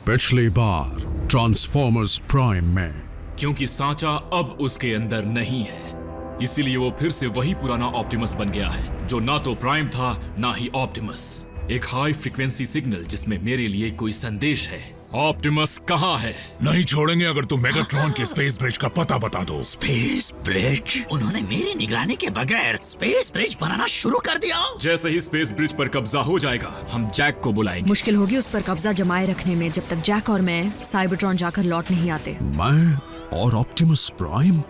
पिछली बार transformers prime में। क्योंकि सांचा अब उसके अंदर नहीं है, इसीलिए वो फिर से वही पुराना ऑप्टिमस बन गया है, जो ना तो प्राइम था ना ही ऑप्टिमस। एक हाई फ्रीक्वेंसी सिग्नल जिसमें मेरे लिए कोई संदेश है। ऑप्टिमस कहाँ है? नहीं छोड़ेंगे अगर तुम मेगाट्रॉन के स्पेस ब्रिज का पता बता दो। Space bridge? उन्होंने मेरी निगरानी के बगैर स्पेस ब्रिज बनाना शुरू कर दिया। जैसे ही स्पेस ब्रिज पर कब्जा हो जाएगा, हम जैक को बुलाएंगे। मुश्किल होगी उस पर कब्जा जमाए रखने में जब तक जैक और मैं साइबरट्रॉन जाकर लौट नहीं आते। मैं और ऑप्टिमस प्राइम?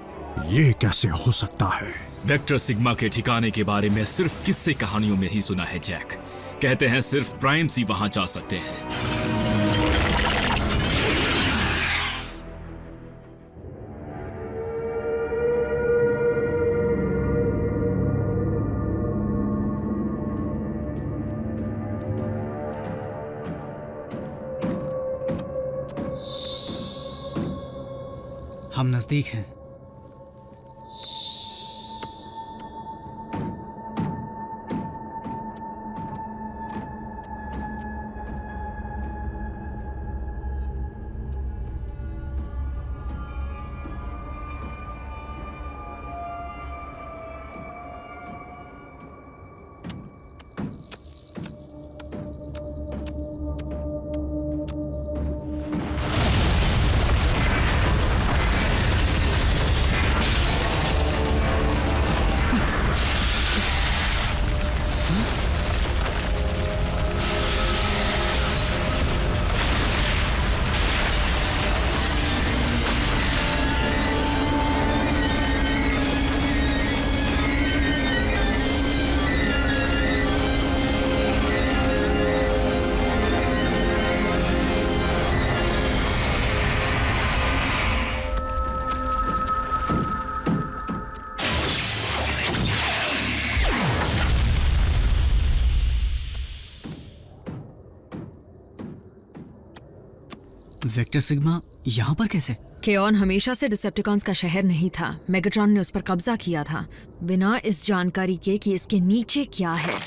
ये कैसे हो सकता है? वेक्टर सिग्मा के ठिकाने के बारे में सिर्फ किस्से कहानियों में ही सुना है जैक। कहते हैं सिर्फ प्राइम्स ही वहां जा सकते हैं। हम नजदीक हैं। वेक्टर सिग्मा यहाँ पर कैसे? केऑन हमेशा से डिसेप्टिकॉन्स का शहर नहीं था। मेगाट्रॉन ने उस पर कब्जा किया था, बिना इस जानकारी के कि इसके नीचे क्या है।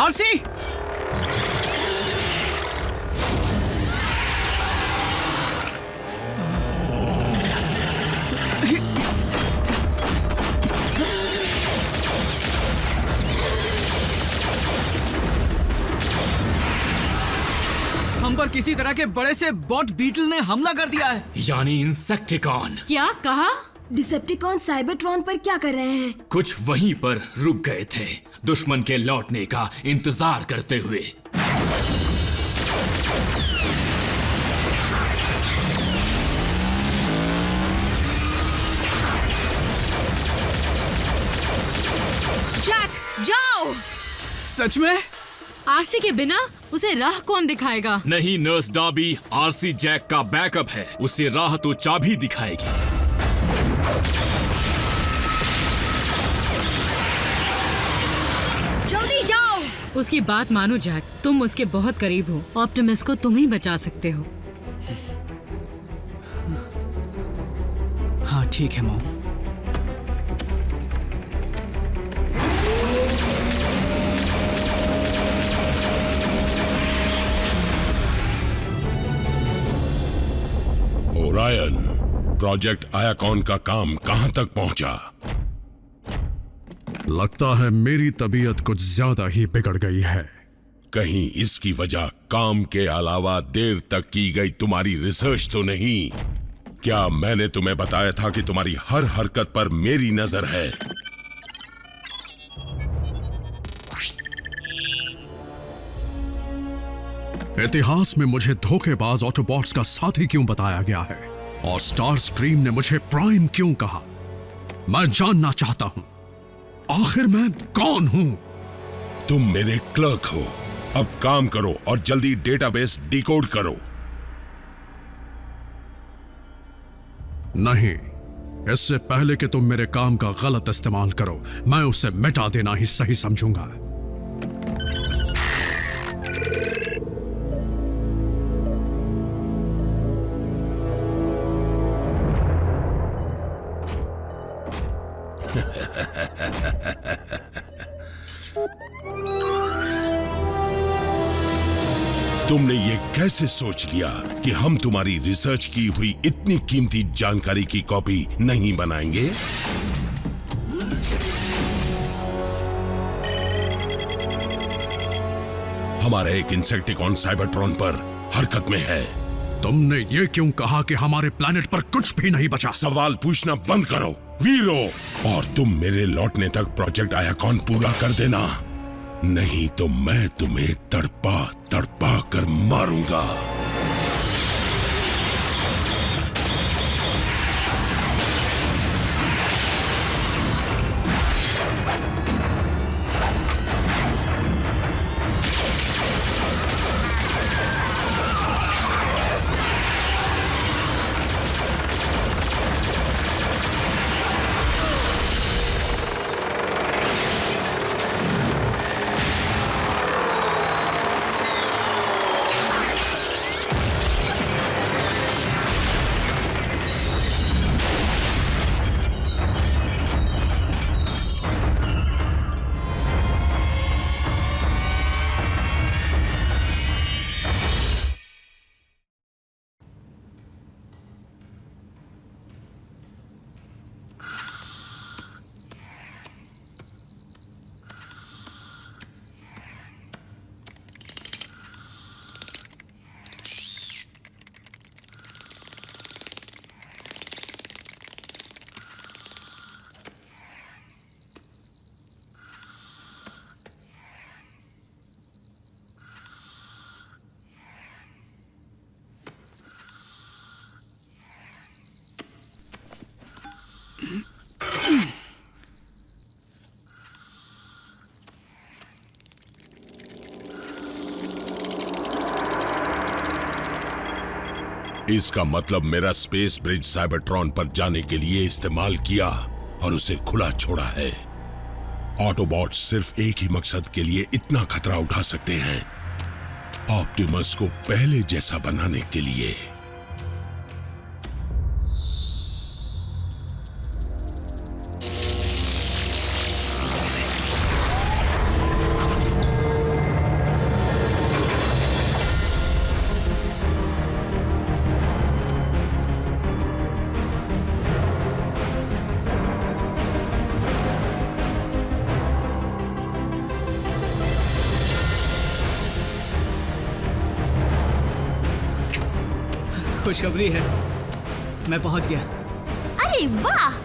आरसी! हम पर किसी तरह के बड़े से बॉट बीटल ने हमला कर दिया है। यानी इंसेक्टिकॉन। क्या कहा? डिसेप्टिकॉन साइबरट्रॉन पर क्या कर रहे हैं? कुछ वहीं पर रुक गए थे, दुश्मन के लौटने का इंतजार करते हुए। जैक, जाओ! सच में? आरसी के बिना उसे राह कौन दिखाएगा? नहीं नर्स डॉबी, आरसी जैक का बैकअप है। उसे राह तो चाबी दिखाएगी। जल्दी जाओ! उसकी बात मानो जैक, तुम उसके बहुत करीब हो। ऑप्टिमस को तुम ही बचा सकते हो। हाँ ठीक है मॉम। ओरायन, प्रोजेक्ट आयाकॉन का काम कहां तक पहुंचा? लगता है मेरी तबीयत कुछ ज्यादा ही बिगड़ गई है। कहीं इसकी वजह काम के अलावा देर तक की गई तुम्हारी रिसर्च तो नहीं? क्या मैंने तुम्हें बताया था कि तुम्हारी हर हरकत पर मेरी नजर है? इतिहास में मुझे धोखेबाज ऑटोबॉट्स का साथी क्यों बताया गया है और स्टार स्क्रीम ने मुझे प्राइम क्यों कहा? मैं जानना चाहता हूं आखिर मैं कौन हूं? तुम मेरे क्लर्क हो। अब काम करो और जल्दी डेटाबेस डिकोड करो। नहीं, इससे पहले कि तुम मेरे काम का गलत इस्तेमाल करो, मैं उसे मिटा देना ही सही समझूंगा। तुमने ये कैसे सोच लिया कि हम तुम्हारी रिसर्च की हुई इतनी कीमती जानकारी की कॉपी नहीं बनाएंगे? हमारा एक इंसेक्टिकॉन साइबरट्रॉन पर हरकत में है। तुमने ये क्यों कहा कि हमारे प्लैनेट पर कुछ भी नहीं बचा? सवाल पूछना बंद करो वीरो, और तुम मेरे लौटने तक प्रोजेक्ट आयाकॉन पूरा कर देना, नहीं तो मैं तुम्हें तड़पा तड़पा कर मारूंगा। इसका मतलब मेरा स्पेस ब्रिज साइबरट्रॉन पर जाने के लिए इस्तेमाल किया और उसे खुला छोड़ा है। ऑटोबॉट्स सिर्फ एक ही मकसद के लिए इतना खतरा उठा सकते हैं, ऑप्टिमस को पहले जैसा बनाने के लिए। खुशखबरी है, मैं पहुंच गया। अरे वाह!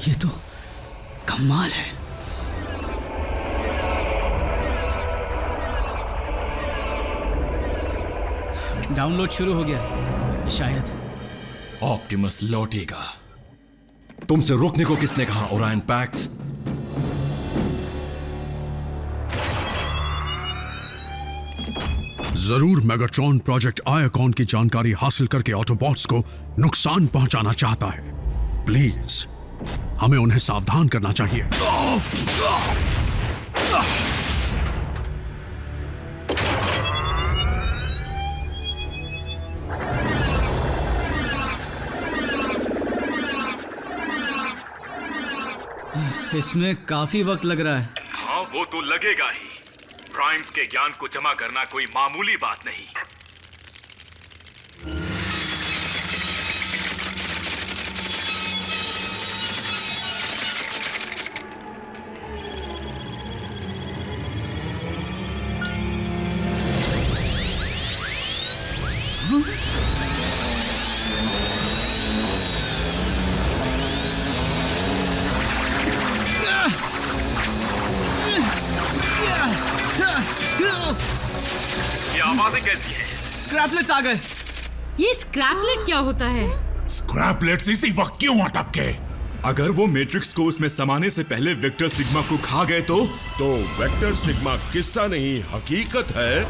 ये तो कमाल है। डाउनलोड शुरू हो गया शायद। ऑप्टिमस लौटेगा। तुमसे रुकने को किसने कहा ओरायन पैक्स? जरूर मेगाट्रॉन प्रोजेक्ट आयाकॉन की जानकारी हासिल करके ऑटोबॉट्स को नुकसान पहुंचाना चाहता है। प्लीज हमें उन्हें सावधान करना चाहिए। इसमें काफी वक्त लग रहा है। हाँ, वो तो लगेगा ही। प्राइम्स के ज्ञान को जमा करना कोई मामूली बात नहीं। ये आवाजें कैसी हैं? स्क्रैपलेट्स आ गए। ये स्क्रैपलेट क्या होता है? स्क्रैपलेट्स इसी वक्त क्यों अटके? अगर वो मैट्रिक्स को उसमें समाने से पहले वेक्टर सिग्मा को खा गए तो वेक्टर सिग्मा किस्सा नहीं हकीकत है।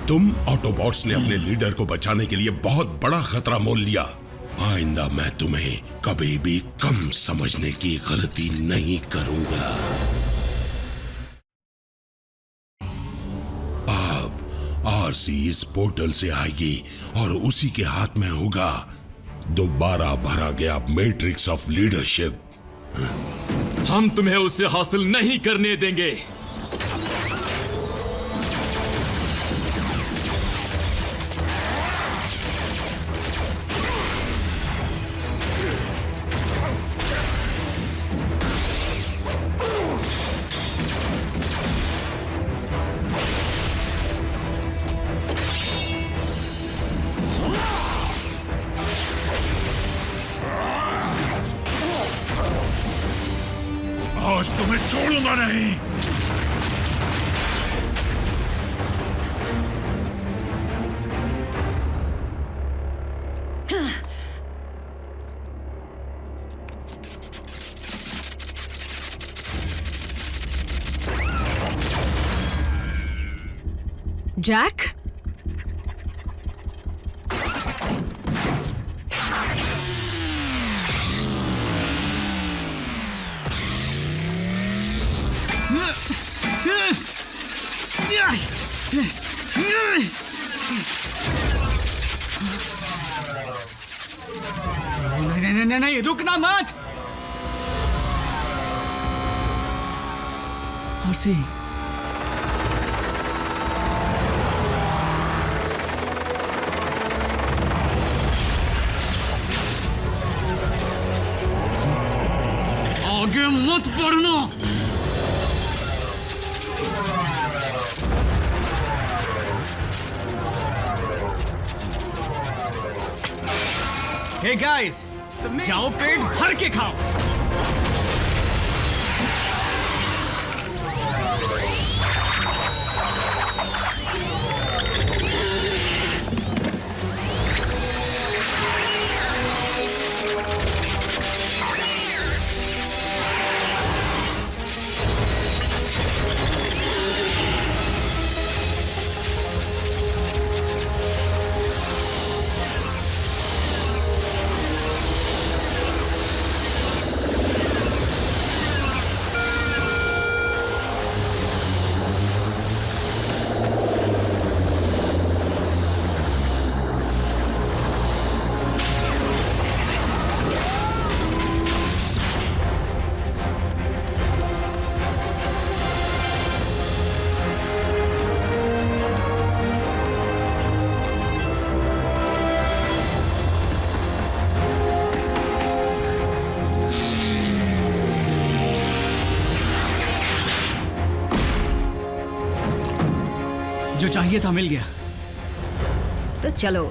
तुम ऑटोबॉट्स ने अपने लीडर को बचाने के लिए बहुत बड़ा खतरा मोल लिया। आइंदा मैं तुम्हें कभी भी कम समझने की गलती नहीं करूंगा। अब आरसी इस पोर्टल से आएगी और उसी के हाथ में होगा दोबारा भरा गया मैट्रिक्स ऑफ लीडरशिप। हम तुम्हें उसे हासिल नहीं करने देंगे। आज तुम्हें छोड़ूंगा नहीं। जैक, नहीं, रुकना मत। आरसी, आगे मत बढ़ना। हे गाइस, जाओ पेट भर के खाओ। जो चाहिए था मिल गया। तो चलो।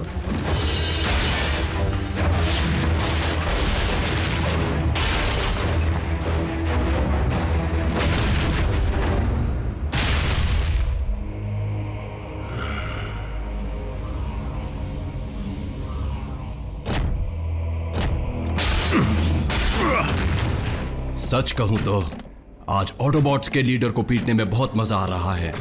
सच कहूं तो आज ऑटोबॉट्स के लीडर को पीटने में बहुत मजा आ रहा है।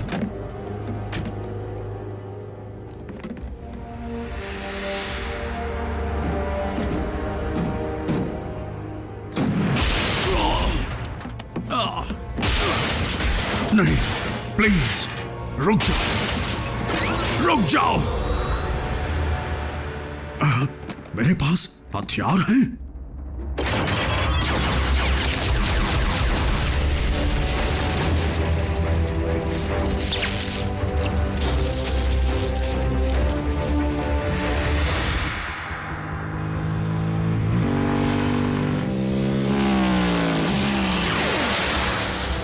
नहीं, प्लीज रुक जाओ, रुक जाओ। मेरे पास हथियार हैं।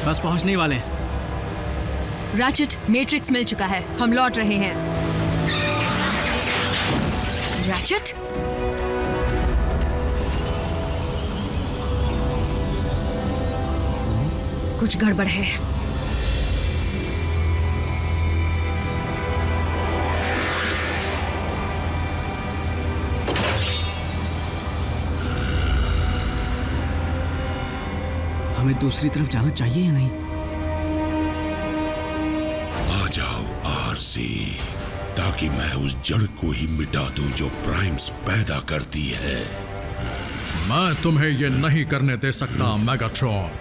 बस पहुंचने वाले हैं। रैचेट, मैट्रिक्स मिल चुका है, हम लौट रहे हैं। रैचेट, कुछ गड़बड़ है। हमें दूसरी तरफ जाना चाहिए या नहीं? आ जाओ आरसी, ताकि मैं उस जड़ को ही मिटा दूं जो प्राइम्स पैदा करती है। मैं तुम्हें यह नहीं करने दे सकता मेगाट्रॉन।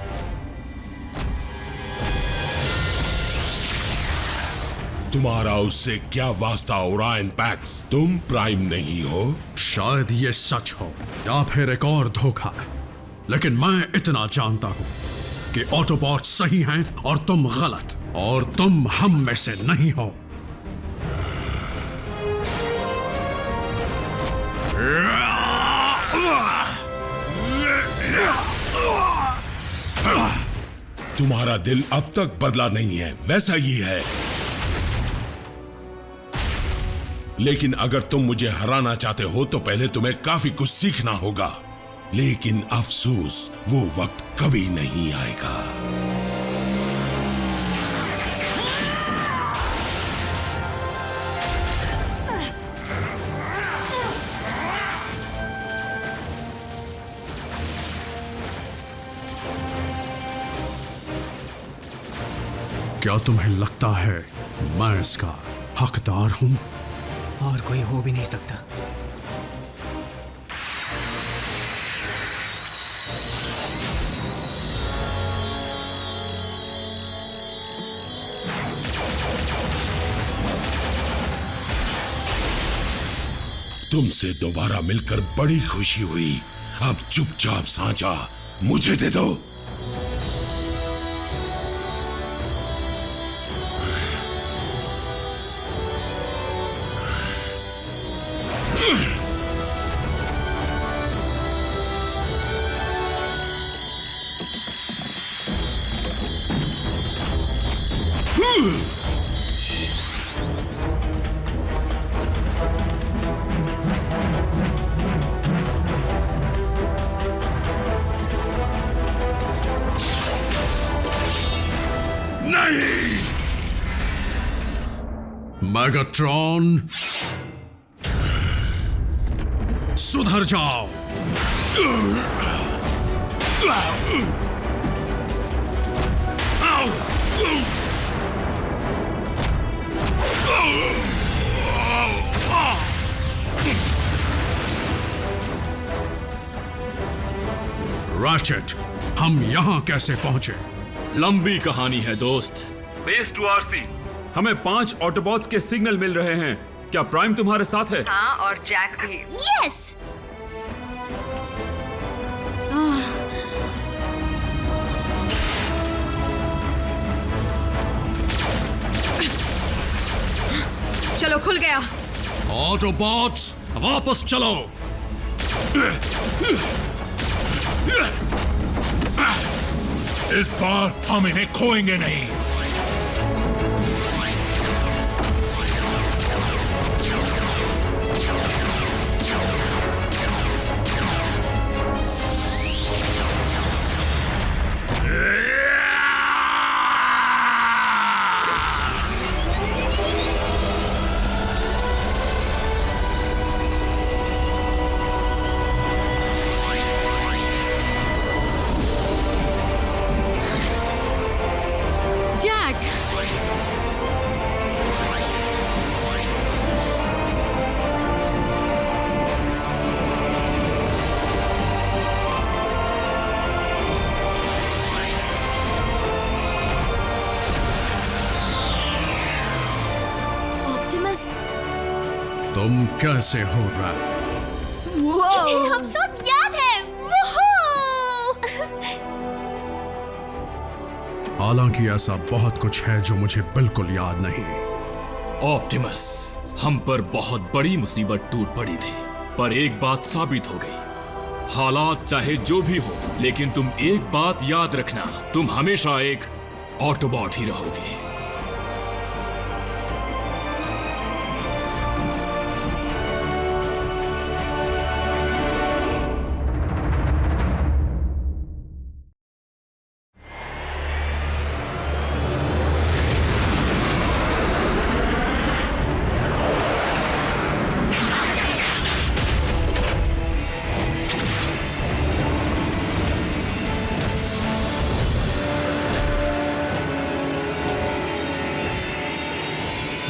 तुम्हारा उससे क्या वास्ता ओरायन पैक्स? तुम प्राइम नहीं हो। शायद ये सच हो या फिर एक और धोखा, लेकिन मैं इतना जानता हूं कि ऑटोबॉट सही हैं और तुम गलत, और तुम हम में से नहीं हो। तुम्हारा दिल अब तक बदला नहीं है, वैसा ही है। लेकिन अगर तुम मुझे हराना चाहते हो तो पहले तुम्हें काफी कुछ सीखना होगा। लेकिन अफसोस, वो वक्त कभी नहीं आएगा। क्या तुम्हें लगता है मैं इसका हकदार हूं? और कोई हो भी नहीं सकता। तुमसे दोबारा मिलकर बड़ी खुशी हुई। अब चुपचाप सांचा मुझे दे दो। मेगाट्रॉन, सुधर जाओ। रैचेट, हम यहां कैसे पहुंचे? लंबी कहानी है दोस्त। बेस 2RC, हमें 5 ऑटोबॉट्स के सिग्नल मिल रहे हैं। क्या प्राइम तुम्हारे साथ है? हाँ, और जैक भी। यस। चलो, खुल गया। ऑटोबॉट्स, वापस चलो। इस बार हम इन्हें खोएंगे नहीं। तुम कैसे हो रैप? हम सब याद है। हालांकि ऐसा बहुत कुछ है जो मुझे बिल्कुल याद नहीं। ऑप्टिमस, हम पर बहुत बड़ी मुसीबत टूट पड़ी थी, पर एक बात साबित हो गई। हालात चाहे जो भी हो, लेकिन तुम एक बात याद रखना, तुम हमेशा एक ऑटोबॉट ही रहोगे।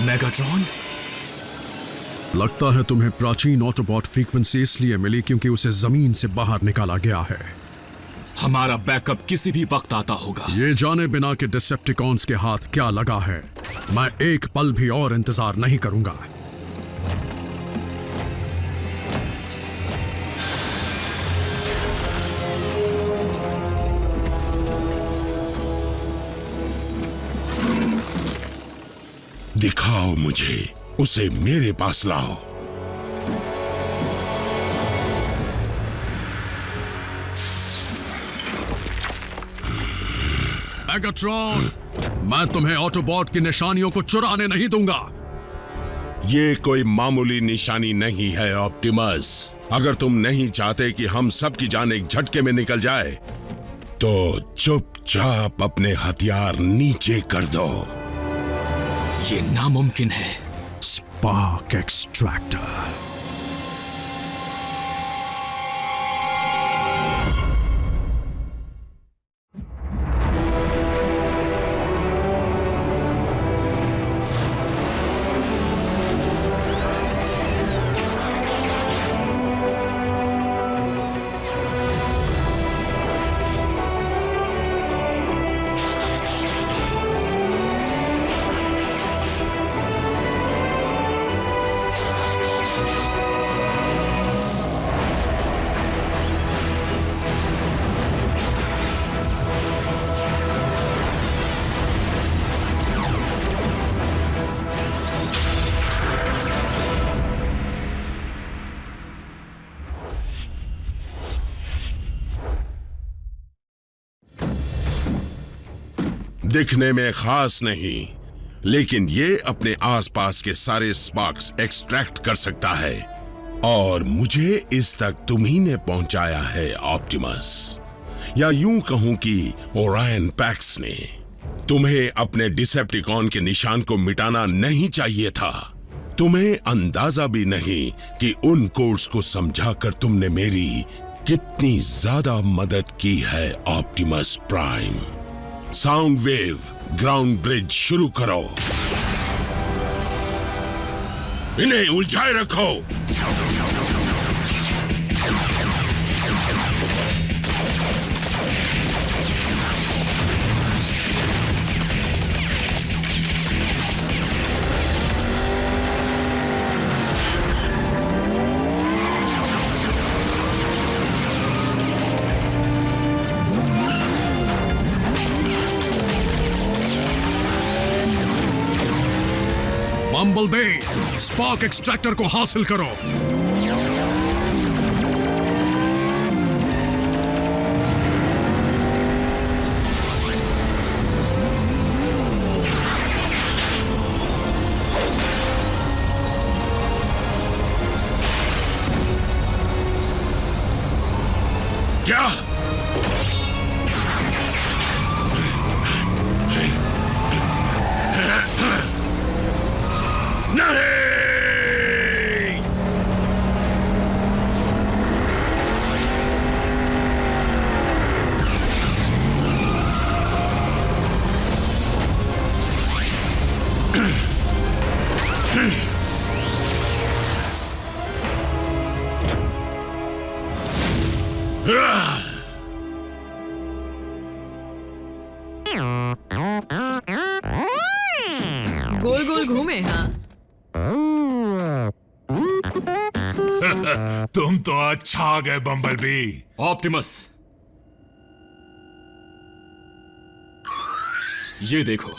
मेगाट्रॉन, लगता है तुम्हें प्राचीन ऑटोबॉट फ्रीक्वेंसी इसलिए मिली क्योंकि उसे जमीन से बाहर निकाला गया है। हमारा बैकअप किसी भी वक्त आता होगा। ये जाने बिना कि डिसेप्टिकॉन्स के हाथ क्या लगा है, मैं एक पल भी और इंतजार नहीं करूंगा। दिखाओ मुझे, उसे मेरे पास लाओ। मेगाट्रॉन, मैं तुम्हें ऑटोबॉट की निशानियों को चुराने नहीं दूंगा। ये कोई मामूली निशानी नहीं है ऑप्टिमस। अगर तुम नहीं चाहते कि हम सब की जान एक झटके में निकल जाए, तो चुपचाप अपने हथियार नीचे कर दो। ये नामुमकिन है। Spark extractor. दिखने में खास नहीं, लेकिन ये अपने आसपास के सारे स्पार्क्स एक्सट्रैक्ट कर सकता है, और मुझे इस तक तुम्ही ने पहुंचाया है ऑप्टिमस। या यूं कहूं कि ओरायन पैक्स ने। तुम्हें अपने डिसेप्टिकॉन के निशान को मिटाना नहीं चाहिए था। तुम्हें अंदाजा भी नहीं कि उन कोड्स को समझाकर तुमने मेरी कितनी ज्यादा मदद की है Optimus prime. Sound wave ground bridge शुरू करो। इन्हें उलझाए रखो। बम्बलबी, स्पार्क एक्सट्रैक्टर को हासिल करो। क्या? नहीं! गोल गोल घूमे। हाँ, तुम तो अच्छा आ गए बम्बलबी। ऑप्टिमस, ये देखो,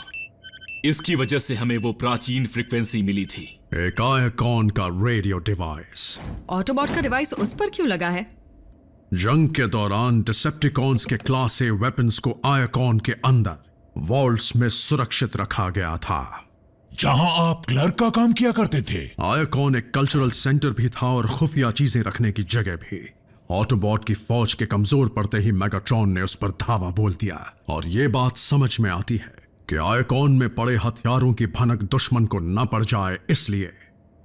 इसकी वजह से हमें वो प्राचीन फ्रीक्वेंसी मिली थी। एक आयकॉन का रेडियो डिवाइस। ऑटोबॉट का डिवाइस उस पर क्यों लगा है? जंग के दौरान डिसेप्टिकॉन्स के क्लास ए वेपन्स को आयकॉन के अंदर वॉल्ट्स में सुरक्षित रखा गया था, जहां आप क्लर्क का काम किया करते थे। आयकॉन एक कल्चरल सेंटर भी था और खुफिया चीजें रखने की जगह भी। ऑटोबॉट की फौज के कमजोर पड़ते ही मेगाट्रॉन ने उस पर धावा बोल दिया, और ये बात समझ में आती है कि आयकॉन में पड़े हथियारों की भनक दुश्मन को न पड़ जाए, इसलिए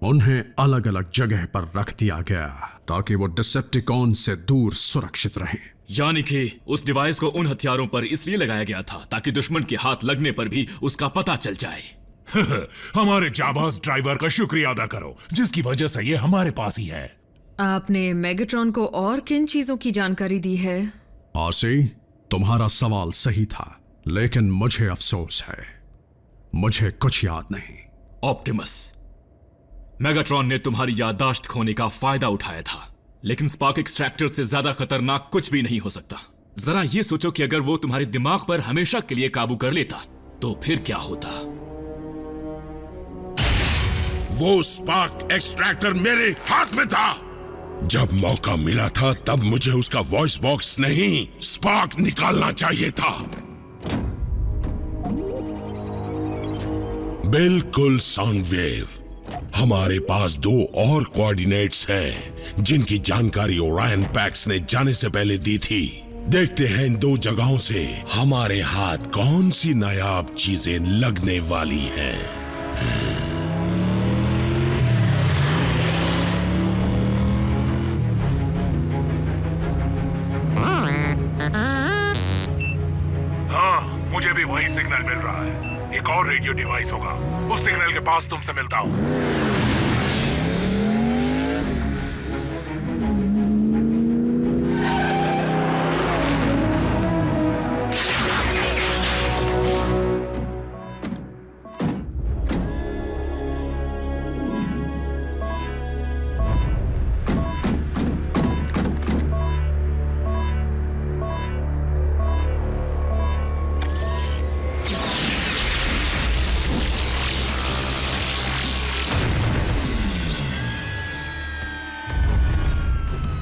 उन्हें अलग अलग जगह पर रख दिया गया ताकि वो डिसेप्टिकॉन से दूर सुरक्षित रहें। यानी कि उस डिवाइस को उन हथियारों पर इसलिए लगाया गया था ताकि दुश्मन के हाथ लगने पर भी उसका पता चल जाए। हमारे जाबाज ड्राइवर का शुक्रिया अदा करो, जिसकी वजह से ये हमारे पास ही है। आपने मेगाट्रॉन को और किन चीजों की जानकारी दी है? आरसी, तुम्हारा सवाल सही था, लेकिन मुझे अफसोस है, मुझे कुछ याद नहीं। ऑप्टिमस, मेगाट्रॉन ने तुम्हारी याददाश्त खोने का फायदा उठाया था, लेकिन स्पार्क एक्सट्रैक्टर से ज्यादा खतरनाक कुछ भी नहीं हो सकता। जरा ये सोचो कि अगर वो तुम्हारे दिमाग पर हमेशा के लिए काबू कर लेता तो फिर क्या होता। वो स्पार्क एक्सट्रैक्टर मेरे हाथ में था। जब मौका मिला था तब मुझे उसका वॉइस बॉक्स नहीं, स्पार्क निकालना चाहिए था। बिल्कुल साउंड वेव। हमारे पास 2 और कोऑर्डिनेट्स हैं जिनकी जानकारी ओरायन पैक्स ने जाने से पहले दी थी। देखते हैं इन 2 जगहों से हमारे हाथ कौन सी नायाब चीजें लगने वाली हैं। मुझे भी वही सिग्नल मिल रहा है। एक और रेडियो डिवाइस होगा, उस सिग्नल के पास तुमसे मिलता हूं।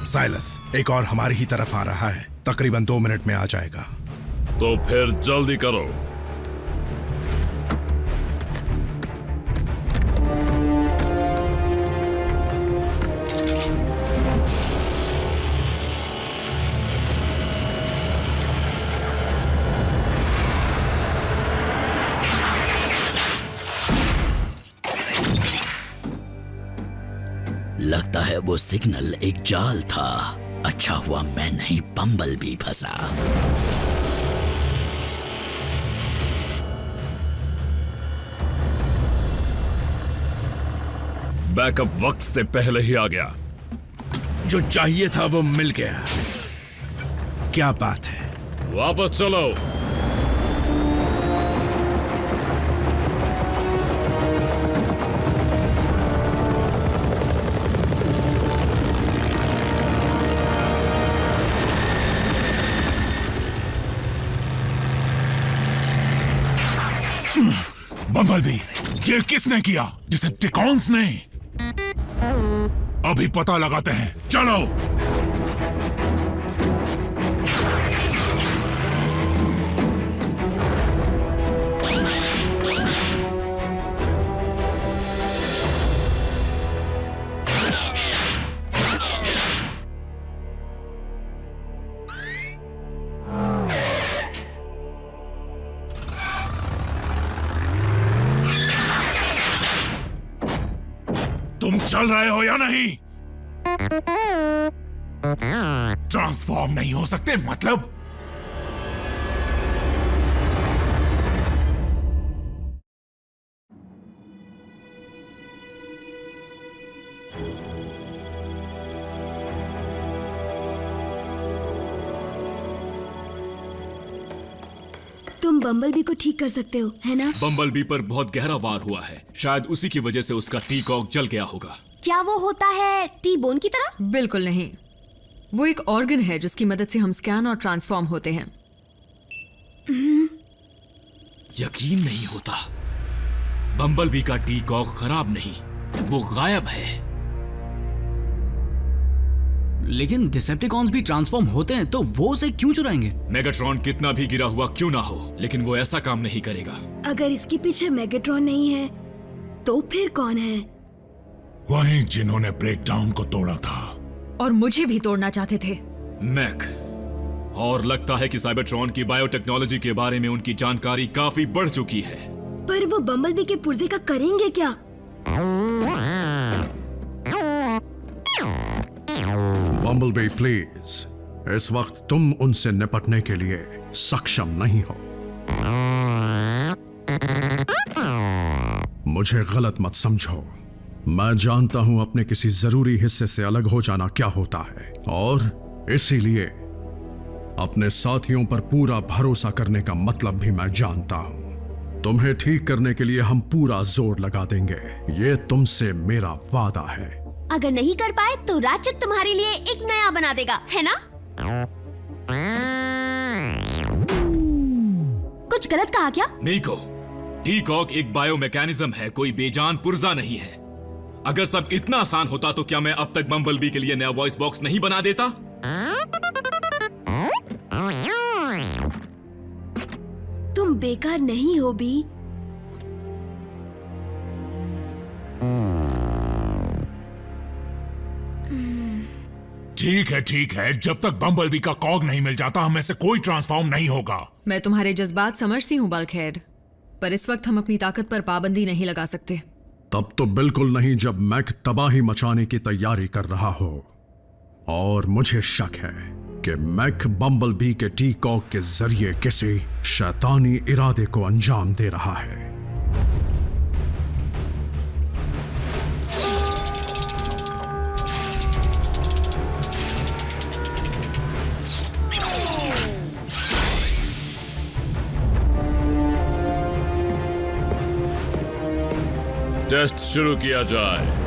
साइलस, एक और हमारी ही तरफ आ रहा है, तकरीबन 2 मिनट में आ जाएगा। तो फिर जल्दी करो। लगता है वो सिग्नल एक जाल था। अच्छा हुआ मैं नहीं, बम्बल भी फंसा। बैकअप वक्त से पहले ही आ गया। जो चाहिए था वो मिल गया। क्या बात है। वापस चलो। बम्बलबी, ये किसने किया? डिसेप्टिकॉन्स ने। अभी पता लगाते हैं, चलो। तुम चल रहे हो या नहीं? ट्रांसफॉर्म नहीं हो सकते मतलब? तुम बम्बलबी को ठीक कर सकते हो, है ना? बम्बलबी पर बहुत गहरा वार हुआ है, शायद उसी की वजह से उसका टी-कॉक जल गया होगा। क्या वो होता है टी बोन की तरह? बिल्कुल नहीं, वो एक ऑर्गन है जिसकी मदद से हम स्कैन और ट्रांसफॉर्म होते हैं। यकीन नहीं होता, बम्बलबी का टी कॉक खराब नहीं, वो गायब है। लेकिन डिसेप्टिकॉन्स भी ट्रांसफॉर्म होते हैं, तो वो उसे क्यों चुराएंगे? मेगाट्रॉन कितना भी गिरा हुआ क्यों ना हो, लेकिन वो ऐसा काम नहीं करेगा। अगर इसके पीछे मेगाट्रॉन नहीं है तो फिर कौन है? वही जिन्होंने ब्रेकडाउन को तोड़ा था और मुझे भी तोड़ना चाहते थे। मैक, और लगता है कि साइबरट्रॉन की बायोटेक्नोलॉजी के बारे में उनकी जानकारी काफी बढ़ चुकी है। पर वो बम्बलबी के पुर्जे का करेंगे क्या? बम्बलबी प्लीज, इस वक्त तुम उनसे निपटने के लिए सक्षम नहीं हो। मुझे गलत मत समझो, मैं जानता हूं अपने किसी जरूरी हिस्से से अलग हो जाना क्या होता है, और इसीलिए अपने साथियों पर पूरा भरोसा करने का मतलब भी मैं जानता हूं। तुम्हें ठीक करने के लिए हम पूरा जोर लगा देंगे, ये तुमसे मेरा वादा है। अगर नहीं कर पाए तो रैचेट तुम्हारे लिए एक नया बना देगा, है ना? कुछ गलत कहा क्या? मीको, टी कॉक एक बायोमैकेनिज्म है, कोई बेजान पुर्जा नहीं है। अगर सब इतना आसान होता तो क्या मैं अब तक बम्बलबी के लिए नया वॉइस बॉक्स नहीं बना देता? तुम बेकार नहीं हो बी। ठीक है, जब तक बम्बलबी का कॉग नहीं मिल जाता हम में से कोई ट्रांसफॉर्म नहीं होगा। मैं तुम्हारे जज्बात समझती हूँ बल्कहेड, पर इस वक्त हम अपनी ताकत पर पाबंदी नहीं लगा सकते। तब तो बिल्कुल नहीं जब मैक तबाही मचाने की तैयारी कर रहा हो। और मुझे शक है कि मैक बम्बलबी के टी कॉक के जरिए किसी शैतानी इरादे को अंजाम दे रहा है। टेस्ट शुरू किया जाए।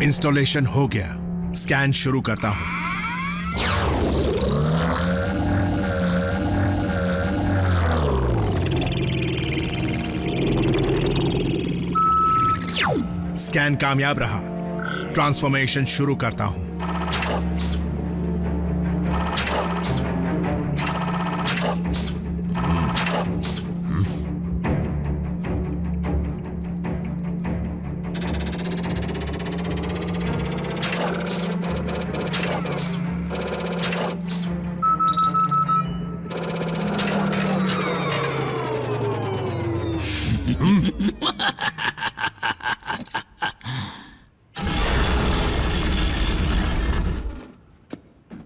इंस्टॉलेशन हो गया, स्कैन शुरू करता हूं। स्कैन कामयाब रहा, ट्रांसफॉर्मेशन शुरू करता हूं।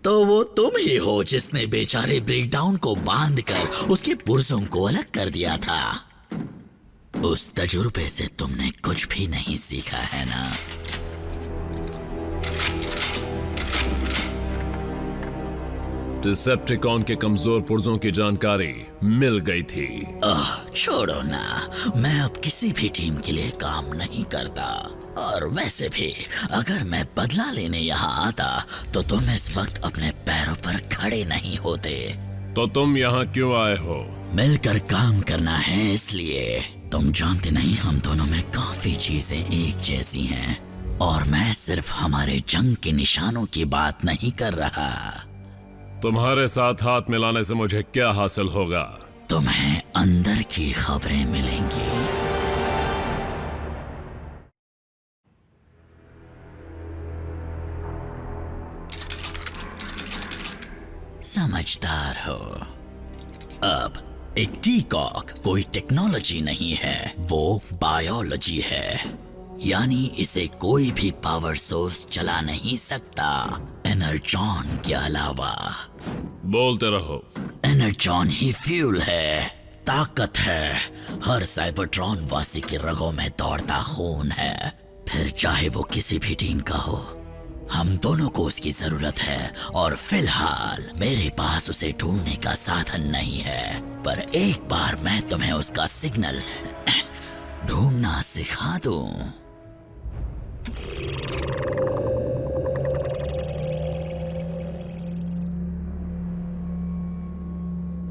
तो वो तुम ही हो जिसने बेचारे ब्रेकडाउन को बांधकर उसके पुर्जों को अलग कर दिया था। उस तजुर्बे से तुमने कुछ भी नहीं सीखा है ना? डिसेप्टिकॉन के कमजोर पुर्जों की जानकारी मिल गई थी। छोड़ो ना, मैं अब किसी भी टीम के लिए काम नहीं करता। और वैसे भी अगर मैं बदला लेने यहाँ आता तो तुम इस वक्त अपने पैरों पर खड़े नहीं होते। तो तुम यहाँ क्यों आए हो? मिलकर काम करना है इसलिए। तुम जानते नहीं, हम दोनों में काफी चीजें एक जैसी हैं। और मैं सिर्फ हमारे जंग के निशानों की बात नहीं कर रहा। तुम्हारे साथ हाथ मिलाने से मुझे क्या हासिल होगा? तुम्हें अंदर की खबरें मिलेंगी। समझदार हो। अब एक टी-कॉक कोई टेक्नोलॉजी नहीं है, वो बायोलॉजी है। यानी इसे कोई भी पावर सोर्स चला नहीं सकता एनर्जॉन के अलावा। बोलते रहो। एनर्जॉन ही फ्यूल है, ताकत है। हर साइबरट्रॉन वासी के रगों में दौड़ता खून है। फिर चाहे वो किसी भी टीम का हो, हम दोनों को उसकी जरूरत है। और फिलहाल मेरे पास उसे ढूंढने का साधन नहीं है, पर एक बार मैं तुम्हें उसका सिग्नल ढूंढना सिखा दूं।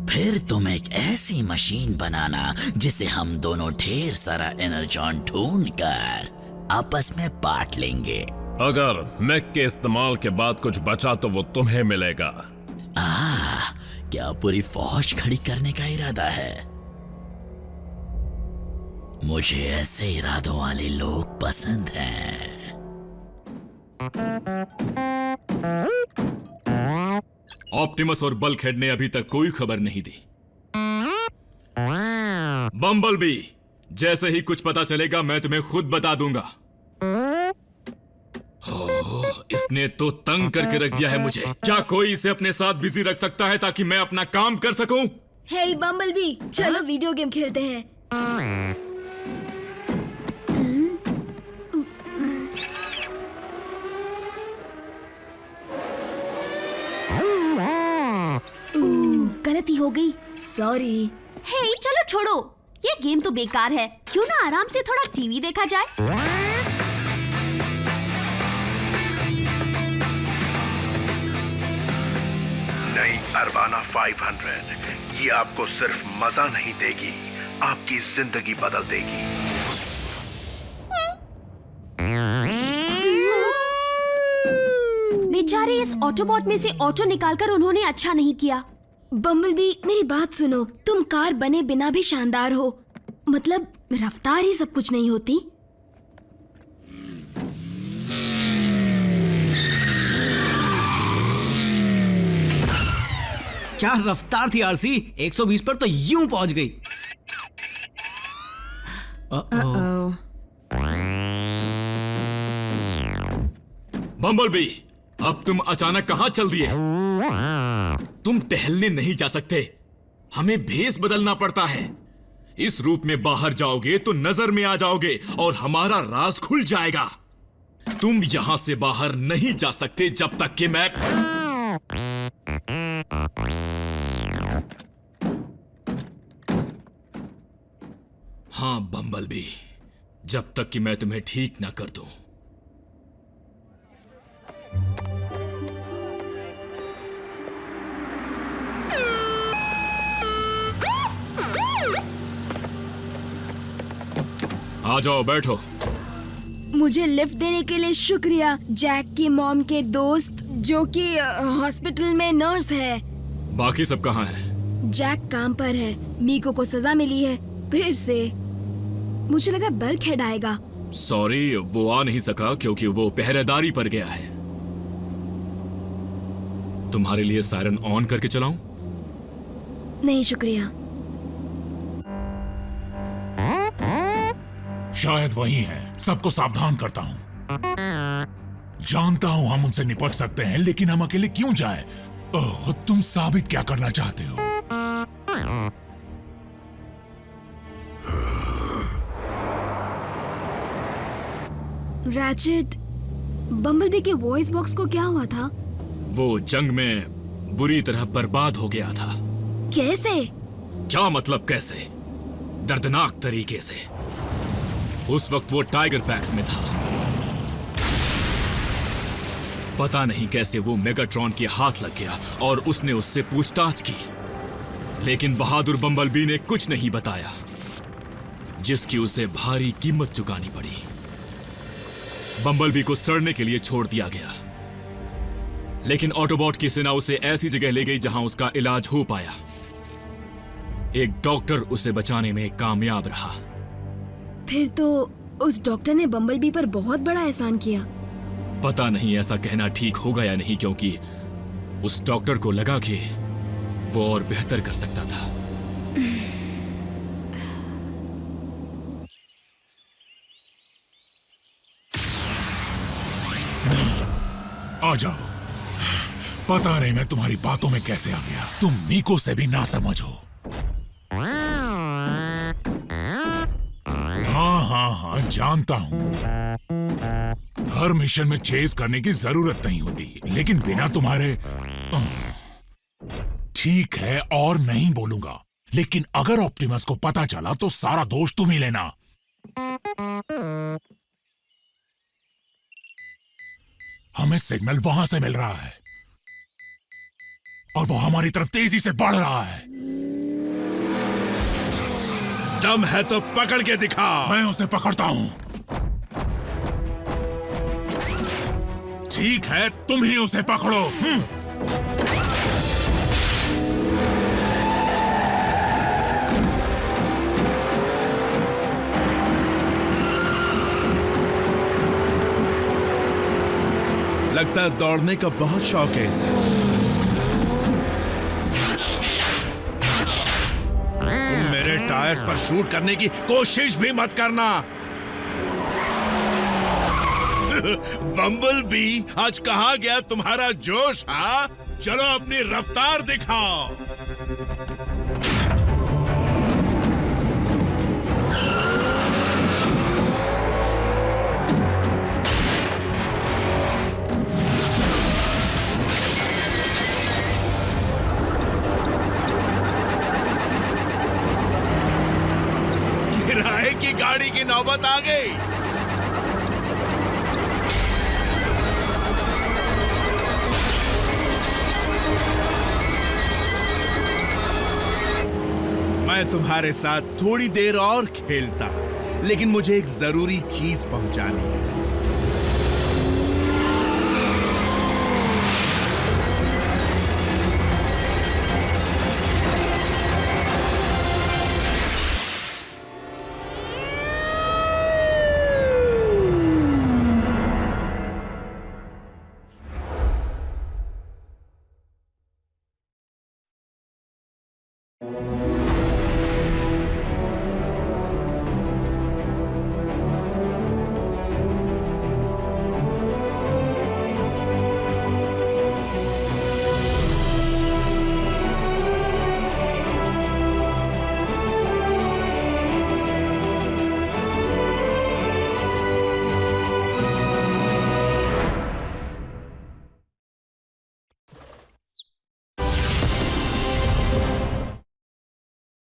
फिर तुम एक ऐसी मशीन बनाना जिसे हम दोनों ढेर सारा एनर्जॉन ढूंढकर आपस में बांट लेंगे। अगर मैक के इस्तेमाल के बाद कुछ बचा तो वो तुम्हें मिलेगा। क्या पूरी फौज खड़ी करने का इरादा है? मुझे ऐसे इरादों वाले लोग पसंद हैं। ऑप्टिमस और बल्कहेड ने अभी तक कोई खबर नहीं दी। बम्बलबी, जैसे ही कुछ पता चलेगा मैं तुम्हें खुद बता दूंगा। इसने तो तंग करके रख दिया है मुझे। क्या कोई इसे अपने साथ बिजी रख सकता है ताकि मैं अपना काम कर सकूं? हे बम्बलबी, चलो वीडियो गेम खेलते हैं। गलती हो गई, सॉरी। हे चलो छोड़ो, ये गेम तो बेकार है। क्यों ना आराम से थोड़ा टीवी देखा जाए? नई अरबाना 500 ये आपको सिर्फ मजा नहीं देगी, आपकी जिंदगी बदल देगी। बेचारे इस ऑटोबॉट में से ऑटो निकालकर उन्होंने अच्छा नहीं किया। बम्बलबी, मेरी बात सुनो। तुम कार बने बिना भी शानदार हो। मतलब रफ्तार ही सब कुछ नहीं होती। क्या रफ्तार थी आरसी, 120 पर तो यूं पहुंच गई। बम्बलबी, अब तुम अचानक कहां चल दिए? तुम टहलने नहीं जा सकते, हमें भेस बदलना पड़ता है। इस रूप में बाहर जाओगे तो नजर में आ जाओगे और हमारा राज खुल जाएगा। तुम यहां से बाहर नहीं जा सकते जब तक कि मैं हाँ बम्बलबी, जब तक कि मैं तुम्हें ठीक ना कर दूं। आ जाओ, बैठो। मुझे लिफ्ट देने के लिए शुक्रिया, जैक की मॉम के दोस्त जो कि हॉस्पिटल में नर्स है। बाकी सब कहाँ हैं? जैक काम पर है। मीको को सजा मिली है फिर से। मुझे लगा बल्कहेड आएगा। सॉरी, वो आ नहीं सका क्योंकि वो पहरेदारी पर गया है। तुम्हारे लिए सायरन ऑन करके चलाऊं? नहीं शुक्रिया। शायद वही है। सबको सावधान करता हूँ। जानता हूँ हम उनसे निपट सकते हैं, लेकिन हम अकेले क्यों जाएं? ओह, तुम साबित क्या करना चाहते हो? रैचेट, बम्बलबी के वॉइस बॉक्स को क्या हुआ था? वो जंग में बुरी तरह बर्बाद हो गया था। कैसे? क्या मतलब कैसे? दर्दनाक तरीके से। उस वक्त वो टाइगर पैक्स में था। पता नहीं कैसे वो मेगाट्रॉन के हाथ लग गया और उसने उससे पूछताछ की, लेकिन बहादुर बम्बलबी ने कुछ नहीं बताया, जिसकी उसे भारी कीमत चुकानी पड़ी। बम्बलबी को सड़ने के लिए छोड़ दिया गया, लेकिन ऑटोबॉट की सेना उसे ऐसी जगह ले गई जहां उसका इलाज हो पाया। एक डॉक्टर उसे बचाने में कामयाब रहा। फिर तो उस डॉक्टर ने बम्बलबी पर बहुत बड़ा एहसान किया। पता नहीं ऐसा कहना ठीक होगा या नहीं, क्योंकि उस डॉक्टर को लगा कि वो और बेहतर कर सकता था। आ जाओ। पता नहीं मैं तुम्हारी बातों में कैसे आ गया। तुम मीको से भी ना समझो। हाँ, जानता हूँ। हर मिशन में चेस करने की जरूरत नहीं होती, लेकिन बिना तुम्हारे ठीक है और नहीं बोलूंगा, लेकिन अगर ऑप्टिमस को पता चला तो सारा दोष तुम ही लेना। हमें सिग्नल वहां से मिल रहा है और वो हमारी तरफ तेजी से बढ़ रहा है। दम है तो पकड़ के दिखा। मैं उसे पकड़ता हूं। ठीक है, तुम ही उसे पकड़ो। लगता है दौड़ने का बहुत शौक है इसे। तुम मेरे टायर्स पर शूट करने की कोशिश भी मत करना। बम्बल बी, आज कहाँ गया तुम्हारा जोश? हाँ, चलो अपनी रफ्तार दिखाओ। किराए की गाड़ी की नौबत आ गई। मैं तुम्हारे साथ थोड़ी देर और खेलता, लेकिन मुझे एक जरूरी चीज पहुंचानी है।